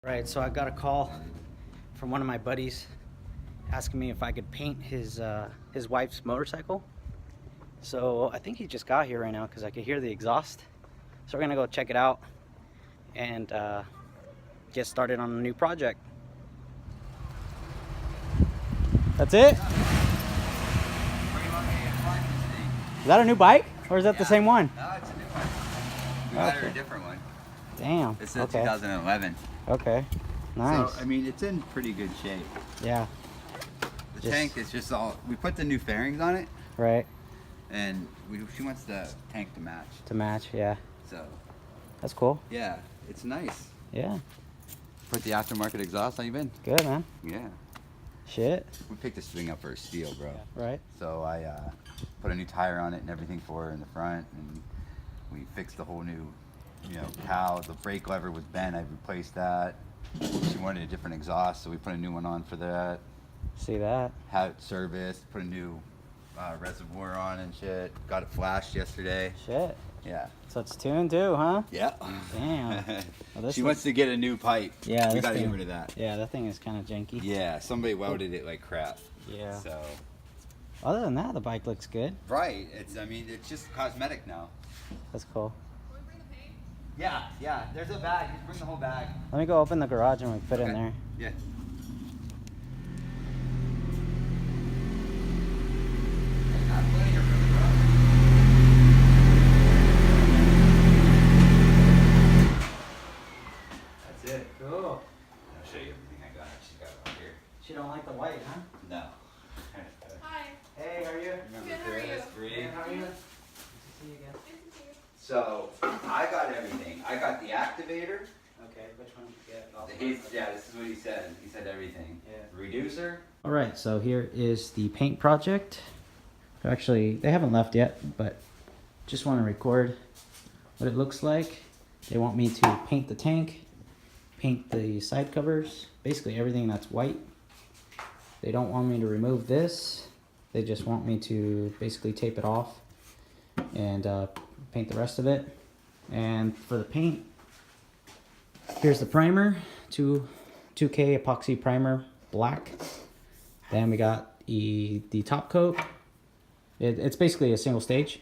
Right, so I got a call from one of my buddies asking me if I could paint his wife's motorcycle. So I think he just got here right now because I could hear the exhaust. So we're gonna go check it out and get started on a new project. That's it? Is that a new bike or is that the same one? No, it's a new one. We got her a different one. Damn. It's a 2011. Okay. Nice. So, I mean, it's in pretty good shape. Yeah. The tank is just all, we put the new fairings on it. Right. And she wants the tank to match. To match, yeah. So. That's cool. Yeah, it's nice. Yeah. Put the aftermarket exhaust, how you been? Good, man. Yeah. Shit. We picked this thing up for a steal, bro. Yeah. Right. So I put a new tire on it and everything for her in the front, and we fixed the whole new, cowl. The brake lever was bent. I replaced that. She wanted a different exhaust, so we put a new one on for that. See that? Had it serviced, put a new reservoir on and shit. Got it flashed yesterday. Shit. Yeah. So it's tuned too, huh? Yeah. Damn. Well, she wants to get a new pipe. Yeah. We gotta get rid of that. Yeah, that thing is kind of janky. Yeah, somebody welded it like crap. Yeah. So. Other than that, the bike looks good. Right. I mean, it's just cosmetic now. That's cool. Can we bring the paint? Yeah. There's a bag. Just bring the whole bag. Let me go open the garage and we put it in there. Yeah. That's it. Cool. I'll show you everything I got. She's got it right here. She don't like the white, huh? No. Hi. Hey, how are you? Remember Good, how are you? Chris? Bree? Good, how are you? Good to see you again. Good to see you. So, I got everything. I got the activator. Okay, which one did you get? Yeah, this is what he said. He said everything. Yeah. Reducer. Alright, so here is the paint project. Actually, they haven't left yet, but just want to record what it looks like. They want me to paint the tank, paint the side covers, basically everything that's white. They don't want me to remove this. They just want me to basically tape it off and paint the rest of it. And for the paint, here's the primer, 2K epoxy primer, black. Then we got the top coat. It's basically a single stage.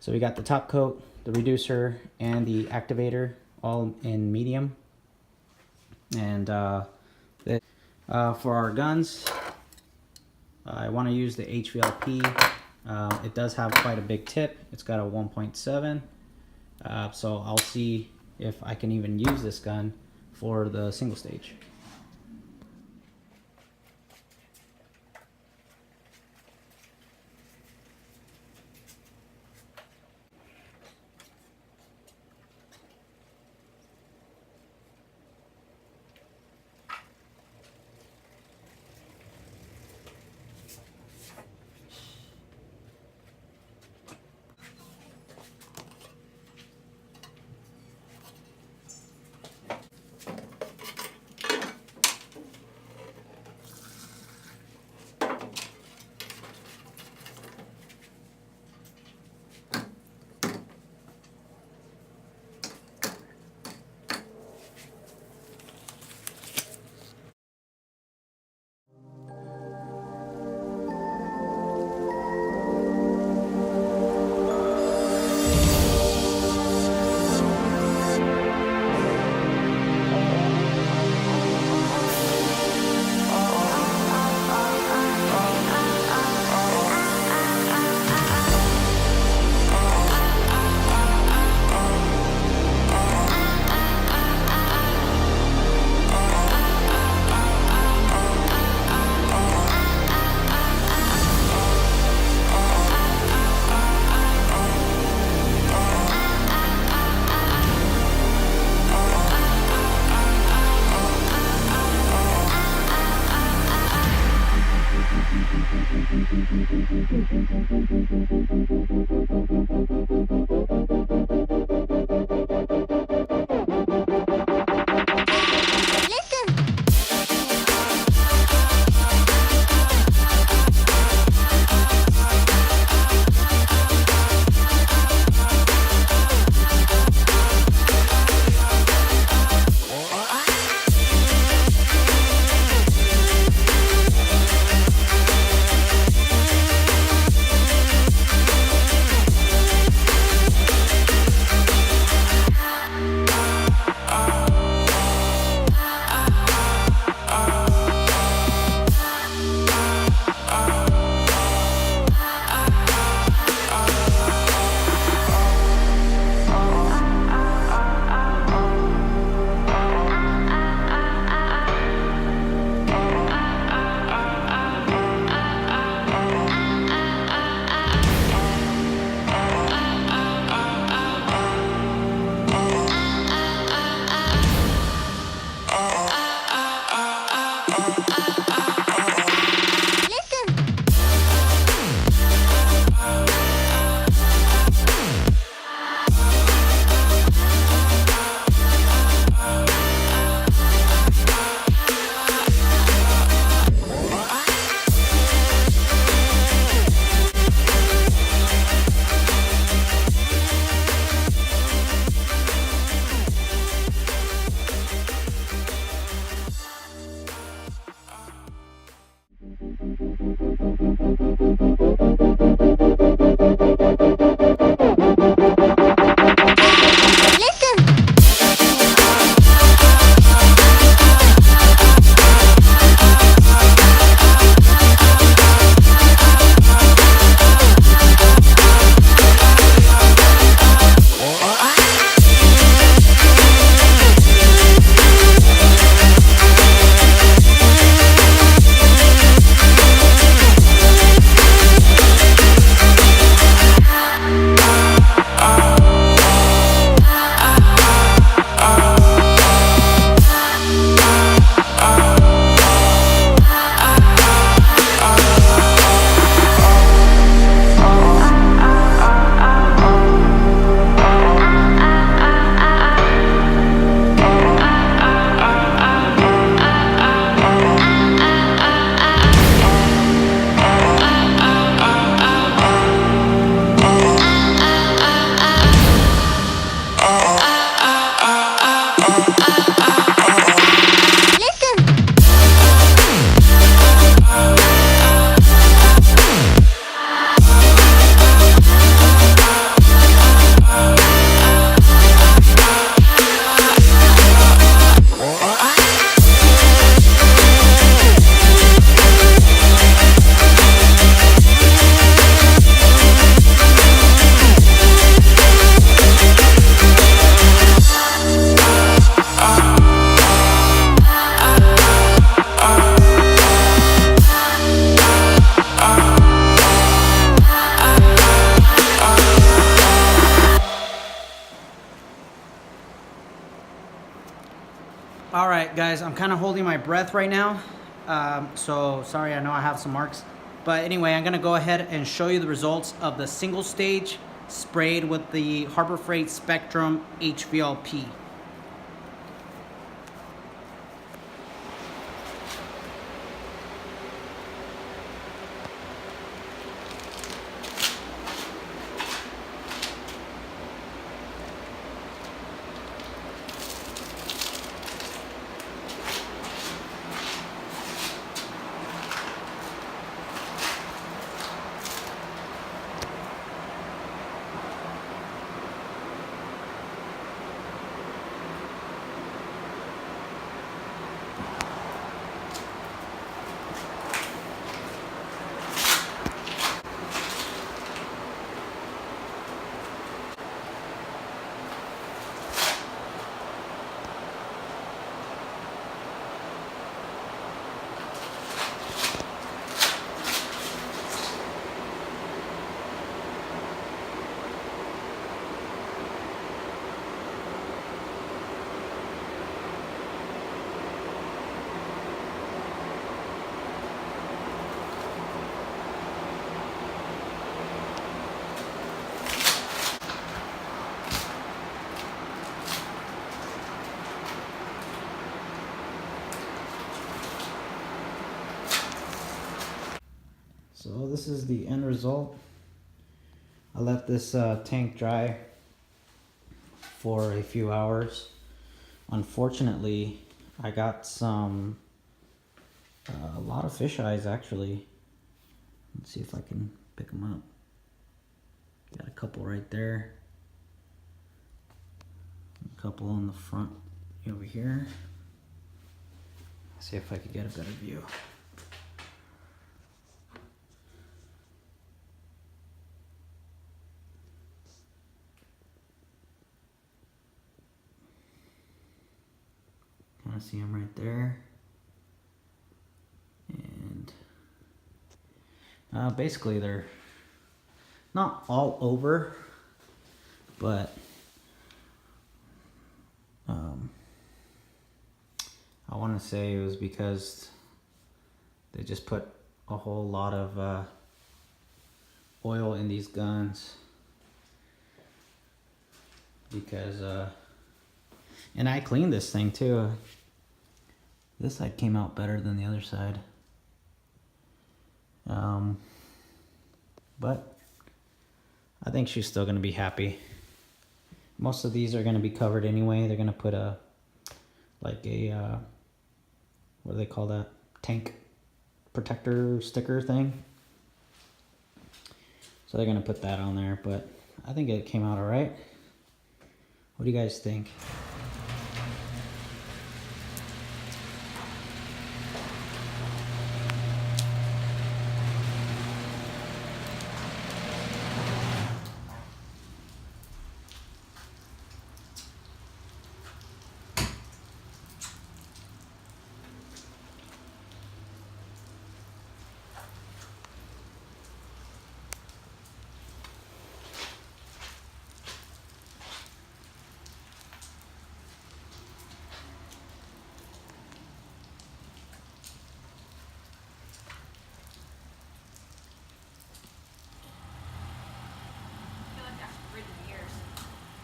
So we got the top coat, the reducer, and the activator all in medium. And for our guns, I want to use the hvlp. It does have quite a big tip. It's got a 1.7. So I'll see if I can even use this gun for the single stage. All right, guys, I'm kind of holding my breath right now. So sorry, I know I have some marks. But anyway, I'm gonna go ahead and show you the results of the single stage sprayed with the Harbor Freight Spectrum hvlp. So this is the end result. I let this tank dry for a few hours. Unfortunately, I got a lot of fish eyes actually. Let's see if I can pick them up. Got a couple right there. A couple on the front over here. See if I could get a better view. Kind of see them right there. And basically they're not all over, but I want to say it was because they just put a whole lot of oil in these guns, because and I cleaned this thing too. This side came out better than the other side. But I think she's still going to be happy. Most of these are going to be covered anyway. They're going to put a, like a, what do they call that? Tank protector sticker thing. So they're going to put that on there, but I think it came out all right. What do you guys think?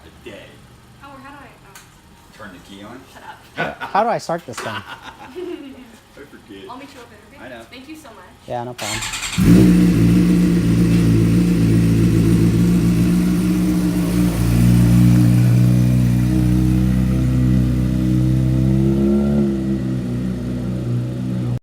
A day. How do I? Turn the key on. Shut up. How do I start this thing? I forget. I'll meet you up there. Okay? I know. Thank you so much. Yeah, no problem.